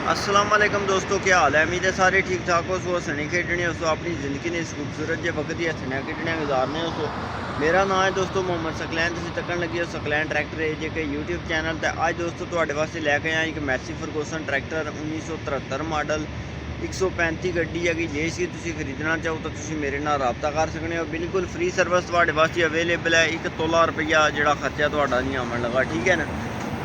अस्सलाम वालेकुम दोस्तों, क्या हाल है। उम्मीद है सारे ठीक ठाक हो। सो हसने खेडने हो, सो अपनी ज़िंदगी ने इस खूबसूरत जो वक्त ही हसने खेडने गुजारने हो। सो मेरा नाम है दोस्तों मोहम्मद सकलैन। तुम तकन लगी हो सकलैन ट्रैक्टर है जो कि यूट्यूब चैनल तो अज दोस्तों तुहाडे वास्ते लैके आया एक मैसी फरगूसन ट्रैक्टर 1973 मॉडल 135 गड्डी है कि जिसकी तुम खरीदना चाहो तो तुम मेरे नाल रबता कर सकते हो। बिल्कुल फ्री सर्विस तुहाडे वास्ते अवेलेबल है। 1 तोला रुपया जो खर्चा तुहाडा नहीं आवन लगा, ठीक है ना।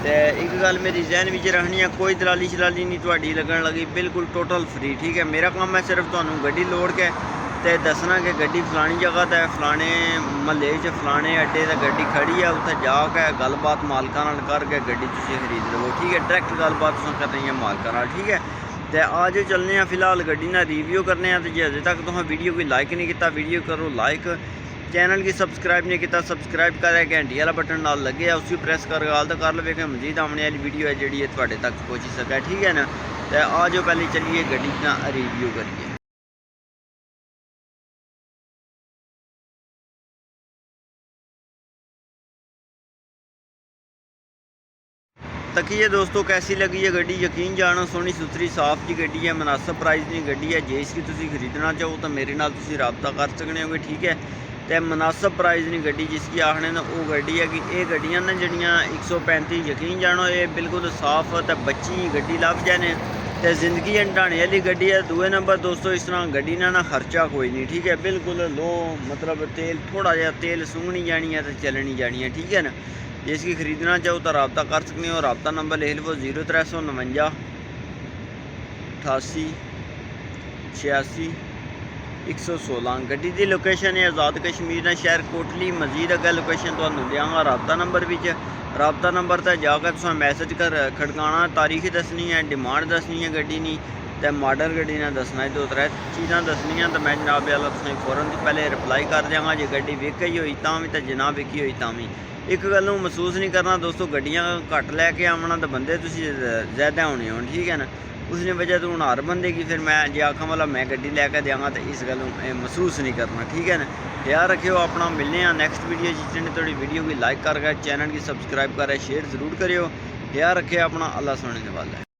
तो एक गल मेरी जहन में रखनी है, कोई दलाली शलाली नहीं तुहाडी लगन लगी, बिल्कुल टोटल फ्री, ठीक है। मेरा काम है सिर्फ तुहानू गड्डी लोड़ के ते दसना कि गड्डी फलानी जगह ते फलाने महल्ले च फलाने अड्डे ते गड्डी खड़ी है, उत्थे जाके गलबात मालकां नाल करके गड्डी तुसीं खरीद लवो, ठीक है। डायरैक्ट गलबात तुसीं करनी है मालकां नाल, ठीक है। तो आज चलने फिलहाल गड्डी ना रिव्यू करने। तो जे अजे तक तुसें वीडियो कोई लाइक नहीं किया, वीडियो करो लाइक। चैनल की सबसक्राइब नहीं किया, सबसक्राइब कर घंटी वाला बटन नाल लगे है, उसी प्रेस कर गाल तो कर लवे कि मजीद आने वाली वीडियो है जी थोड़े तक पहुँची सके, ठीक है ना। तो आ जाओ पहले चलिए गड्डी का रिव्यू करिए। तकिए दोस्तों कैसी लगी है गड्डी, यकीन जानो सोहनी सुथरी साफ जी गड्डी है, मुनासिब प्राइस की गड्डी है। जे इसकी तुसीं खरीदना चाहो तो मेरे नाल तुसीं रबता कर सकते हो, ठीक है। तो मुनासिब प्राइस नहीं गड्डी जिसकी आखने ना वो गड्डी है कि ये गड्डियाँ ना जड़ियाँ 135 यकीन जानो ये बिल्कुल साफ तो बच्ची गड्डी लभ जाने तो जिंदगी हंडाने वाली गड्डी है। दूए नंबर दोस्तों इस तरह गड्डी ना खर्चा कोई नहीं, ठीक है। बिल्कुल लो मतलब तेल थोड़ा जहा तेल सूंघनी जानी है तो चलनी जानी है, ठीक है ना। जिसकी खरीदना चाहो तो रबता कर सकते हो। रबता नंबर लिख लो 0349 88 86 116। गड्डी की लोकेशन है आज़ाद कश्मीर ने शहर कोटली। मजीद अगर लोकेशन तो देंगा रबता नंबर भी। रबता नंबर पर जाकर तुम मैसेज कर खड़काना, तारीख दसनी है, डिमांड दसनी है गड्डी की, तो मॉडल गड्डी ने दसना है। 2-3 चीज़ा दसनिया तो मैं जनाब वाला तुसें फौरन पहले रिप्लाई कर देंगा। जो गड्डी विकी हुई तो भी, तो जना विकी हुई तो भी। एक गल महसूस नहीं करना दोस्तों, गड्डियाँ घट लैके आना तो बंदे ज़्यादा होने हो, ठीक है ना। उसने वजह तो हूँ हर बंदे की फिर मैं जे आखा वाला मैं गड्डी लैके देंगा तो इस गल महसूस नहीं करना, ठीक है ना। ख्याल रखियो अपना। मिलने नेक्स्ट वीडियो जिसने थोड़ी वीडियो की लाइक कर चैनल की सबसक्राइब कर शेयर जरूर करियो। ख्याल रखे अपना। अल्लाह सुनने वाला है।